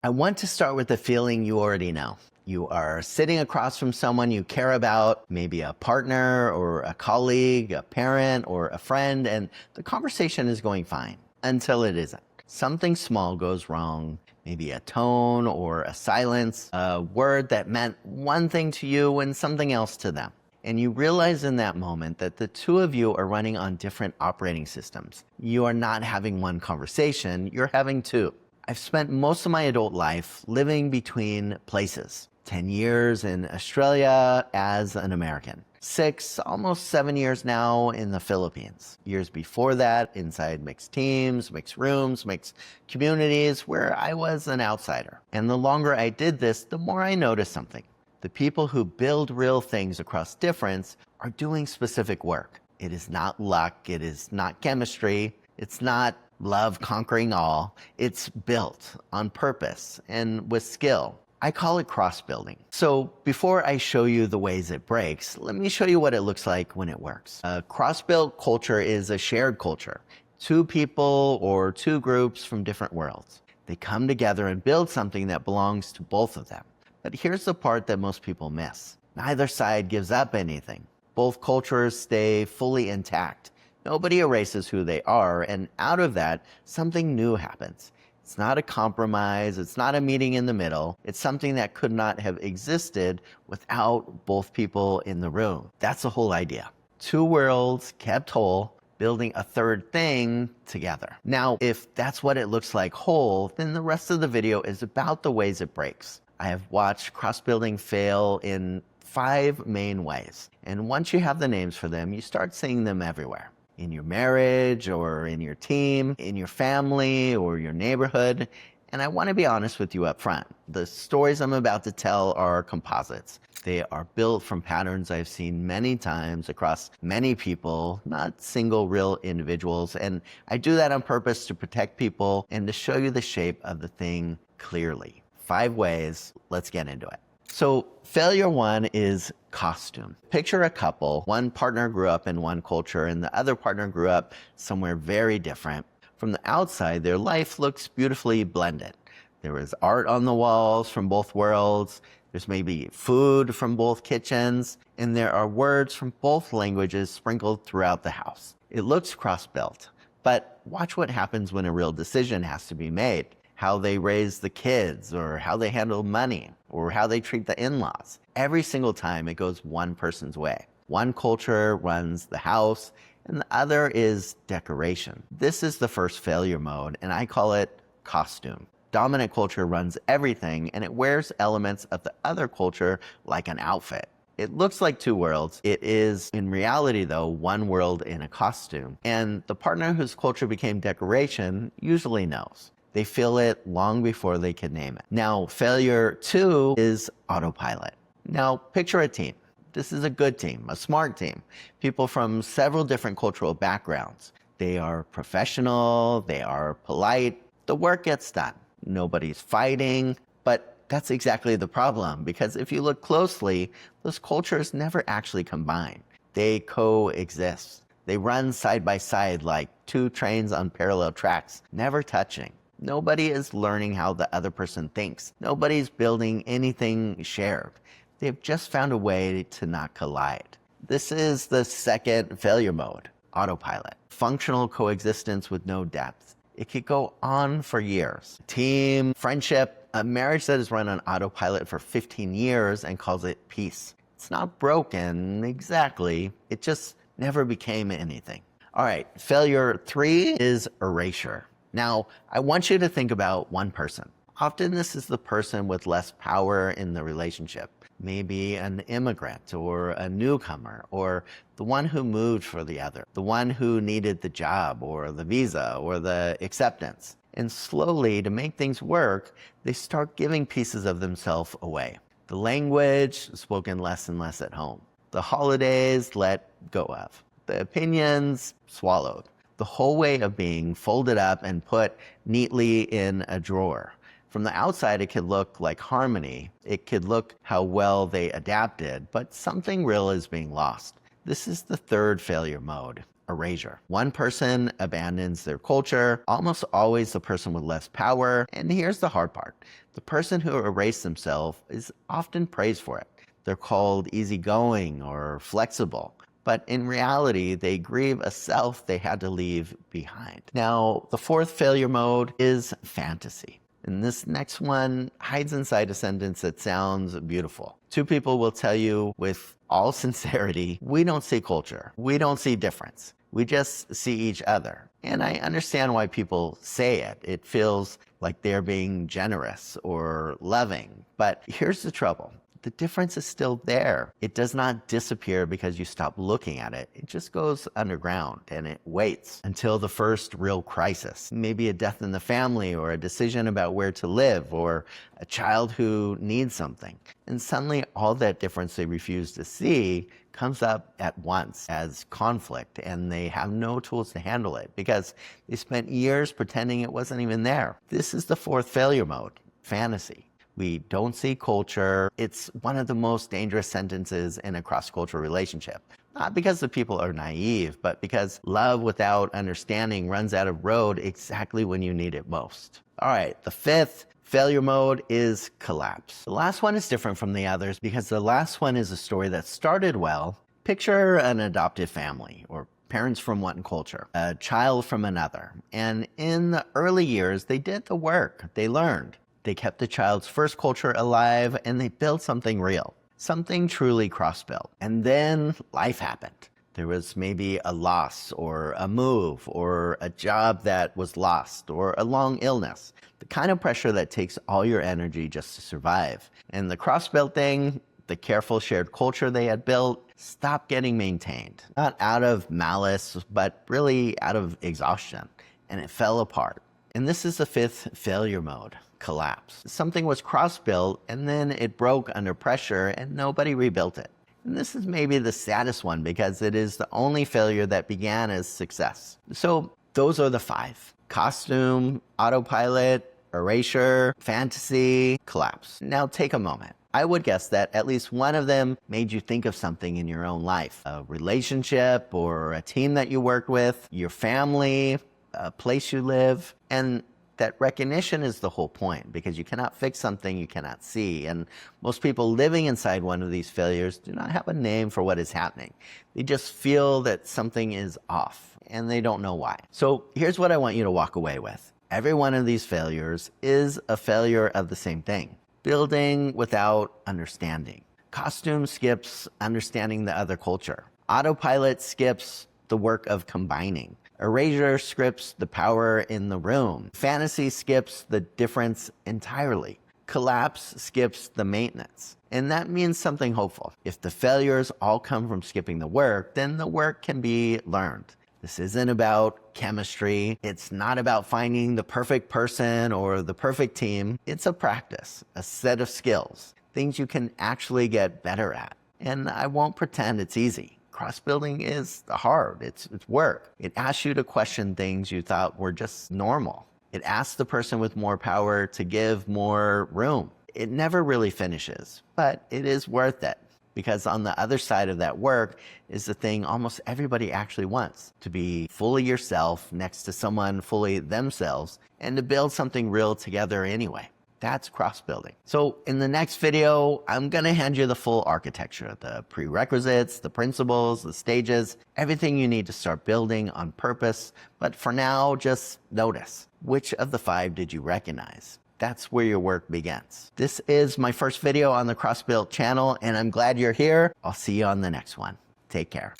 I want to start with the feeling you already know. You are sitting across from someone you care about, maybe a partner or a colleague, a parent or a friend, and the conversation is going fine until it isn't. Something small goes wrong, maybe a tone or a silence, a word that meant one thing to you and something else to them. And you realize in that moment that the two of you are running on different operating systems. You are not having one conversation, you're having two. I've spent most of my adult life living between places. 10 years in Australia as an American. 6, almost 7 years now in the Philippines. Years before that, inside mixed teams, mixed rooms, mixed communities where I was an outsider. And the longer I did this, the more I noticed something. The people who build real things across difference are doing specific work. It is not luck, it is not chemistry, it's not love conquering all. It's built on purpose and with skill. I call it cross-building. So before I show you the ways it breaks, let me show you what it looks like when it works. A cross-built culture is a shared culture. Two people or two groups from different worlds. They come together and build something that belongs to both of them. But here's the part that most people miss. Neither side gives up anything. Both cultures stay fully intact. Nobody erases who they are, and out of that, something new happens. It's not a compromise, it's not a meeting in the middle, it's something that could not have existed without both people in the room. That's the whole idea. Two worlds kept whole, building a third thing together. Now, if that's what it looks like whole, then the rest of the video is about the ways it breaks. I have watched cross-building fail in 5 main ways, and once you have the names for them, you start seeing them everywhere. In your marriage or in your team, in your family or your neighborhood. And I want to be honest with you up front. The stories I'm about to tell are composites. They are built from patterns I've seen many times across many people, not single real individuals. And I do that on purpose to protect people and to show you the shape of the thing clearly. 5 ways, let's get into it. So failure 1 is costume. Picture a couple. One partner grew up in one culture and the other partner grew up somewhere very different. From the outside, their life looks beautifully blended. There is art on the walls from both worlds. There's maybe food from both kitchens. And there are words from both languages sprinkled throughout the house. It looks cross-built. But watch what happens when a real decision has to be made. How they raise the kids, or how they handle money, or how they treat the in-laws. Every single time it goes one person's way. One culture runs the house, and the other is decoration. This is the first failure mode, and I call it costume. Dominant culture runs everything, and it wears elements of the other culture like an outfit. It looks like two worlds. It is, in reality though, one world in a costume. And the partner whose culture became decoration usually knows. They feel it long before they can name it. Now, failure 2 is autopilot. Now, picture a team. This is a good team, a smart team. People from several different cultural backgrounds. They are professional, they are polite. The work gets done. Nobody's fighting, but that's exactly the problem, because if you look closely, those cultures never actually combine. They coexist. They run side by side like two trains on parallel tracks, never touching. Nobody is learning how the other person thinks. Nobody's building anything shared. They've just found a way to not collide. This is the second failure mode, autopilot. Functional coexistence with no depth. It could go on for years. Team, friendship, a marriage that has run on autopilot for 15 years and calls it peace. It's not broken exactly. It just never became anything. All right, failure 3 is erasure. Now, I want you to think about one person. Often this is the person with less power in the relationship. Maybe an immigrant or a newcomer, or the one who moved for the other, the one who needed the job or the visa or the acceptance. And slowly, to make things work, they start giving pieces of themselves away. The language spoken less and less at home. The holidays let go of. The opinions swallowed. The whole way of being folded up and put neatly in a drawer. From the outside, it could look like harmony. It could look how well they adapted, but something real is being lost. This is the third failure mode, erasure. One person abandons their culture, almost always the person with less power. And here's the hard part. The person who erased themselves is often praised for it. They're called easygoing or flexible. But in reality, they grieve a self they had to leave behind. Now, the fourth failure mode is fantasy. And this next one hides inside a sentence that sounds beautiful. Two people will tell you with all sincerity, we don't see culture. We don't see difference. We just see each other. And I understand why people say it. It feels like they're being generous or loving. But here's the trouble. The difference is still there. It does not disappear because you stop looking at it. It just goes underground and it waits until the first real crisis. Maybe a death in the family or a decision about where to live or a child who needs something. And suddenly all that difference they refuse to see comes up at once as conflict, and they have no tools to handle it because they spent years pretending it wasn't even there. This is the fourth failure mode, fantasy. We don't see culture. It's one of the most dangerous sentences in a cross-cultural relationship. Not because the people are naive, but because love without understanding runs out of road exactly when you need it most. All right, the fifth failure mode is collapse. The last one is different from the others because the last one is a story that started well. Picture an adopted family or parents from one culture, a child from another. And in the early years, they did the work. They learned. They kept the child's first culture alive and they built something real, something truly cross-built. And then life happened. There was maybe a loss or a move or a job that was lost or a long illness, the kind of pressure that takes all your energy just to survive. And the cross-built thing, the careful shared culture they had built, stopped getting maintained, not out of malice, but really out of exhaustion. And it fell apart. And this is the fifth failure mode. Collapse. Something was cross-built and then it broke under pressure and nobody rebuilt it. And this is maybe the saddest one because it is the only failure that began as success. So those are the five: costume, autopilot, erasure, fantasy, collapse. Now take a moment. I would guess that at least one of them made you think of something in your own life, a relationship or a team that you worked with, your family, a place you live, and that recognition is the whole point because you cannot fix something you cannot see. And most people living inside one of these failures do not have a name for what is happening. They just feel that something is off and they don't know why. So here's what I want you to walk away with. Every one of these failures is a failure of the same thing: building without understanding. Costume skips understanding the other culture. Autopilot skips the work of combining. Erasure skips the power in the room. Fantasy skips the difference entirely. Collapse skips the maintenance. And that means something hopeful. If the failures all come from skipping the work, then the work can be learned. This isn't about chemistry. It's not about finding the perfect person or the perfect team. It's a practice, a set of skills, things you can actually get better at. And I won't pretend it's easy. Cross-building is hard. It's work. It asks you to question things you thought were just normal. It asks the person with more power to give more room. It never really finishes, but it is worth it because on the other side of that work is the thing almost everybody actually wants: to be fully yourself next to someone fully themselves and to build something real together anyway. That's cross-building. So in the next video, I'm gonna hand you the full architecture, the prerequisites, the principles, the stages, everything you need to start building on purpose. But for now, just notice, which of the five did you recognize? That's where your work begins. This is my first video on the Crossbuilt channel, and I'm glad you're here. I'll see you on the next one. Take care.